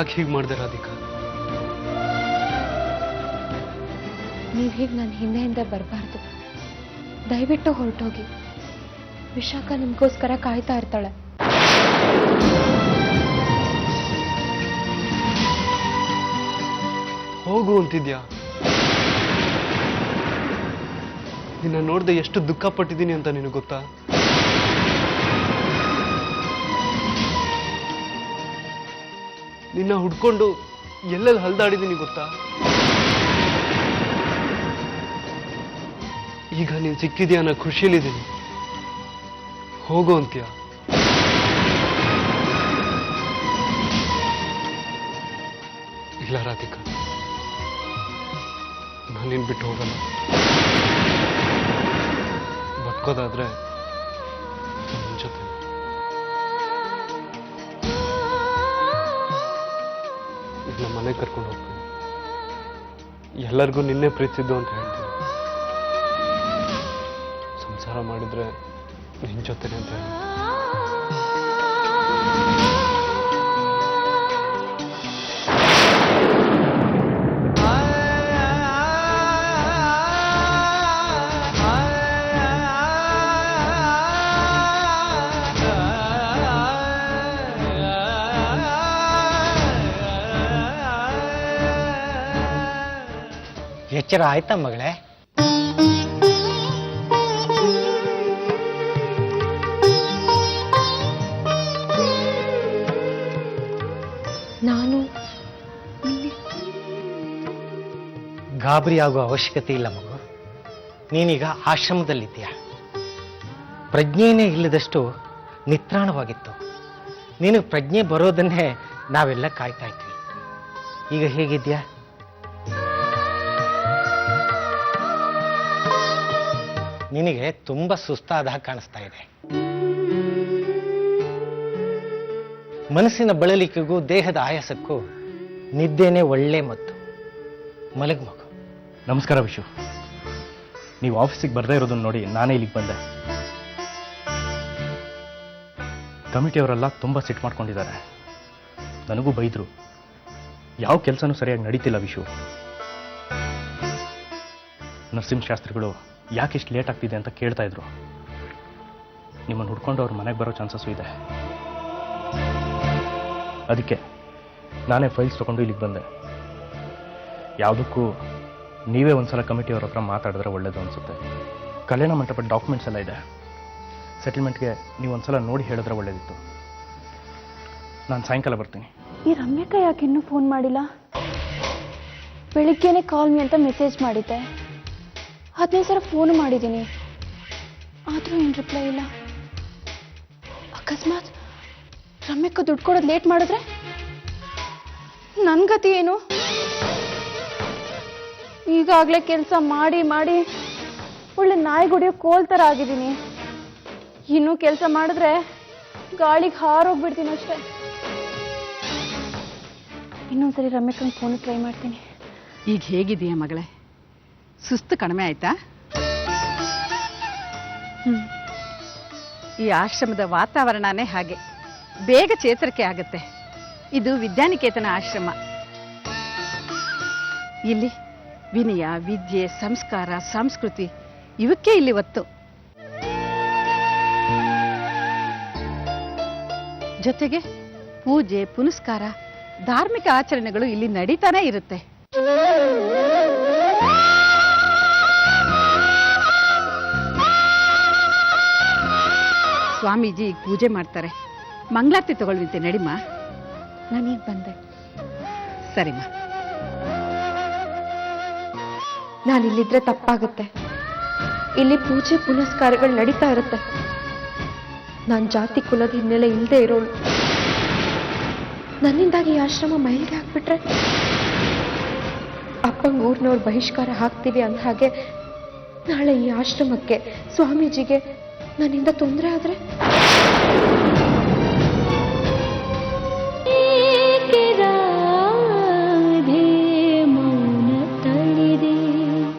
ಯಾಕೆ ಹೀಗೆ ಮಾಡಿದೆ ರಾಧಿಕಾ? ನೀವು ಹೀಗೆ ನನ್ನ ಹಿಂದೆ ಬರಬಾರ್ದು. ದಯವಿಟ್ಟು ಹೊರಟೋಗಿ. ವಿಶಾಖ ನಿಮಗೋಸ್ಕರ ಕಾಯ್ತಾ ಇರ್ತಾಳೆ. ಹೋಗು ಅಂತಿದ್ಯಾ? ನಿನ್ನ ನೋಡ್ದೆ ಎಷ್ಟು ದುಃಖ ಪಟ್ಟಿದ್ದೀನಿ ಅಂತ ನಿನಗೆ ಗೊತ್ತಾ? ನಿನ್ನ ಹುಡ್ಕೊಂಡು ಎಲ್ಲೆಲ್ಲಿ ಹಲ್ದಾಡಿದ್ದೀನಿ ಗೊತ್ತಾ? ಈಗ ನೀನು ಸಿಕ್ಕಿದ್ಯಾ ಅನ್ನೋ ಖುಷಿಲಿದ್ದೀನಿ. ಹೋಗು ಅಂತ್ಯ? ಇಲ್ಲ ರಾಧಿಕಾ, ನಾನೇನು ಬಿಟ್ಟು ಹೋಗಲ್ಲ. ಬದುಕೋದಾದ್ರೆ ನಿನ್ನ ಜೊತೆ. ಈಗ ನಮ್ಮ ಮನೆಗೆ ಕರ್ಕೊಂಡು ಹೋಗ್ತೀನಿ. ಎಲ್ಲರಿಗೂ ನಿನ್ನೆ ಪ್ರೀತಿಸಿದ್ದು ಅಂತ ಹೇಳ್ತೀನಿ. ಸಂಸಾರ ಮಾಡಿದ್ರೆ ನಿನ್ನ ಜೊತೆನೆ ಅಂತ ಹೇಳಿ. ಎಚ್ಚರ ಆಯ್ತಾ ಮಗಳೇ? ನಾನು ಗಾಬರಿ ಆಗುವ ಅವಶ್ಯಕತೆ ಇಲ್ಲ ಮಗು. ನೀನೀಗ ಆಶ್ರಮದಲ್ಲಿದ್ದೀಯ. ಪ್ರಜ್ಞೆನೇ ಇಲ್ಲದಷ್ಟು ನಿತ್ರಾಣವಾಗಿತ್ತು. ನೀನು ಪ್ರಜ್ಞೆ ಬರೋದನ್ನೇ ನಾವೆಲ್ಲ ಕಾಯ್ತಾ ಇದ್ವಿ. ಈಗ ಹೇಗಿದ್ಯಾ? ನಿನಗೆ ತುಂಬಾ ಸುಸ್ತಾದ ಕಾಣಿಸ್ತಾ ಇದೆ. ಮನಸ್ಸಿನ ಬಳಲಿಕೆಗೂ ದೇಹದ ಆಯಾಸಕ್ಕೂ ನಿದ್ದೆನೇ ಒಳ್ಳೆ ಮದ್ದು. ಮಲಗು ಮಗು. ನಮಸ್ಕಾರ ವಿಶು. ನೀವು ಆಫೀಸಿಗೆ ಬರ್ದೇ ಇರೋದನ್ನ ನೋಡಿ ನಾನೇ ಇಲ್ಲಿಗೆ ಬಂದೆ. ಕಮಿಟಿಯವರೆಲ್ಲ ತುಂಬ ಸಿಟ್ಟು ಮಾಡ್ಕೊಂಡಿದ್ದಾರೆ. ನನಗೂ ಬೈದರು. ಯಾವ ಕೆಲಸನೂ ಸರಿಯಾಗಿ ನಡೀತಿಲ್ಲ ವಿಶು. ನರಸಿಂಹಶಾಸ್ತ್ರಿಗಳು ಯಾಕೆ ಇಷ್ಟು ಲೇಟ್ ಆಗ್ತಿದೆ ಅಂತ ಕೇಳ್ತಾ ಇದ್ರು. ನಿಮ್ಮನ್ನು ಹುಡ್ಕೊಂಡು ಅವ್ರ ಮನೆಗೆ ಬರೋ ಚಾನ್ಸಸ್ಸು ಇದೆ. ಅದಕ್ಕೆ ನಾನೇ ಫೈಲ್ಸ್ ತೊಗೊಂಡು ಇಲ್ಲಿಗೆ ಬಂದೆ. ಯಾವುದಕ್ಕೂ ನೀವೇ ಒಂದ್ಸಲ ಕಮಿಟಿಯವ್ರ ಹತ್ರ ಮಾತಾಡಿದ್ರೆ ಒಳ್ಳೇದು ಅನಿಸುತ್ತೆ. ಕಲ್ಯಾಣ ಮಂಟಪದ ಡಾಕ್ಯುಮೆಂಟ್ಸ್ ಎಲ್ಲ ಇದೆ. ಸೆಟಲ್ಮೆಂಟ್ಗೆ ನೀವು ಒಂದ್ಸಲ ನೋಡಿ ಹೇಳಿದ್ರೆ ಒಳ್ಳೇದಿತ್ತು. ನಾನು ಸಾಯಂಕಾಲ ಬರ್ತೀನಿ. ಈ ರಮ್ಯಕ್ಕ ಯಾಕೆ ಇನ್ನೂ ಫೋನ್ ಮಾಡಿಲ್ಲ? ಬೆಳಿಗ್ಗೆನೆ ಕಾಲ್ ಮೀ ಅಂತ ಮೆಸೇಜ್ ಮಾಡಿದ್ದೆ. 15 ಸಲ ಫೋನ್ ಮಾಡಿದ್ದೀನಿ, ಆದರೂ ಏನು ರಿಪ್ಲೈ ಇಲ್ಲ. ಅಕಸ್ಮಾತ್ ರಮ್ಯಕ್ಕ ದುಡ್ಡು ಕೊಡೋದು ಲೇಟ್ ಮಾಡಿದ್ರೆ ನನ್ನ ಗತಿ ಏನು? ಈಗಾಗಲೇ ಕೆಲಸ ಮಾಡಿ ಮಾಡಿ ಒಳ್ಳೆ ನಾಯಿಗುಡಿಯೋ ಕೋಲ್ ಥರ ಆಗಿದ್ದೀನಿ. ಇನ್ನೂ ಕೆಲಸ ಮಾಡಿದ್ರೆ ಗಾಳಿಗೆ ಹಾರೋಗ್ಬಿಡ್ತೀನಿ ಅಷ್ಟೇ. ಇನ್ನೊಂದ್ಸರಿ ರಮ್ಯಕ್ಕಂಗೆ ಫೋನ್ ಟ್ರೈ ಮಾಡ್ತೀನಿ. ಈಗ ಹೇಗಿದೆಯಾ ಮಗಳೇ? ಸುಸ್ತು ಕಡಿಮೆ ಆಯ್ತಾ? ಈ ಆಶ್ರಮದ ವಾತಾವರಣನೇ ಹಾಗೆ, ಬೇಗ ಚೇತರಿಕೆ ಆಗುತ್ತೆ. ಇದು ವಿದ್ಯಾನಿಕೇತನ ಆಶ್ರಮ. ಇಲ್ಲಿ ವಿನಯ, ವಿದ್ಯೆ, ಸಂಸ್ಕಾರ, ಸಂಸ್ಕೃತಿ ಇವಕ್ಕೆ ಇಲ್ಲಿ ಒತ್ತು. ಜೊತೆಗೆ ಪೂಜೆ, ಪುನಸ್ಕಾರ, ಧಾರ್ಮಿಕ ಆಚರಣೆಗಳು ಇಲ್ಲಿ ನಡೀತಾನೆ ಇರುತ್ತೆ. ಸ್ವಾಮೀಜಿ ಈಗ ಪೂಜೆ ಮಾಡ್ತಾರೆ. ಮಂಗಳಾರತಿ ತಗೊಳ್ಳುವಂತೆ ನಡಿಮ್ಮ. ನಾನೀಗ ಬಂದೆ. ಸರಿಮ್ಮ. ನಾನಿಲ್ಲಿದ್ರೆ ತಪ್ಪಾಗುತ್ತೆ. ಇಲ್ಲಿ ಪೂಜೆ ಪುನಸ್ಕಾರಗಳು ನಡೀತಾ ಇರುತ್ತೆ. ನಾನು ಜಾತಿ ಕುಲದ ಹಿನ್ನೆಲೆ ಇಲ್ಲದೆ ಇರೋಳು. ನನ್ನಿಂದಾಗಿ ಈ ಆಶ್ರಮ ಮೈಲಿಗೆ ಹಾಕ್ಬಿಟ್ರೆ ಅಪ್ಪಂಗೆ ಊರಿನವ್ರು ಬಹಿಷ್ಕಾರ ಹಾಕ್ತೀವಿ ಅಂದ ಹಾಗೆ ನಾಳೆ ಈ ಆಶ್ರಮಕ್ಕೆ, ಸ್ವಾಮೀಜಿಗೆ ನನ್ನಿಂದ ತೊಂದರೆ ಆದ್ರೆ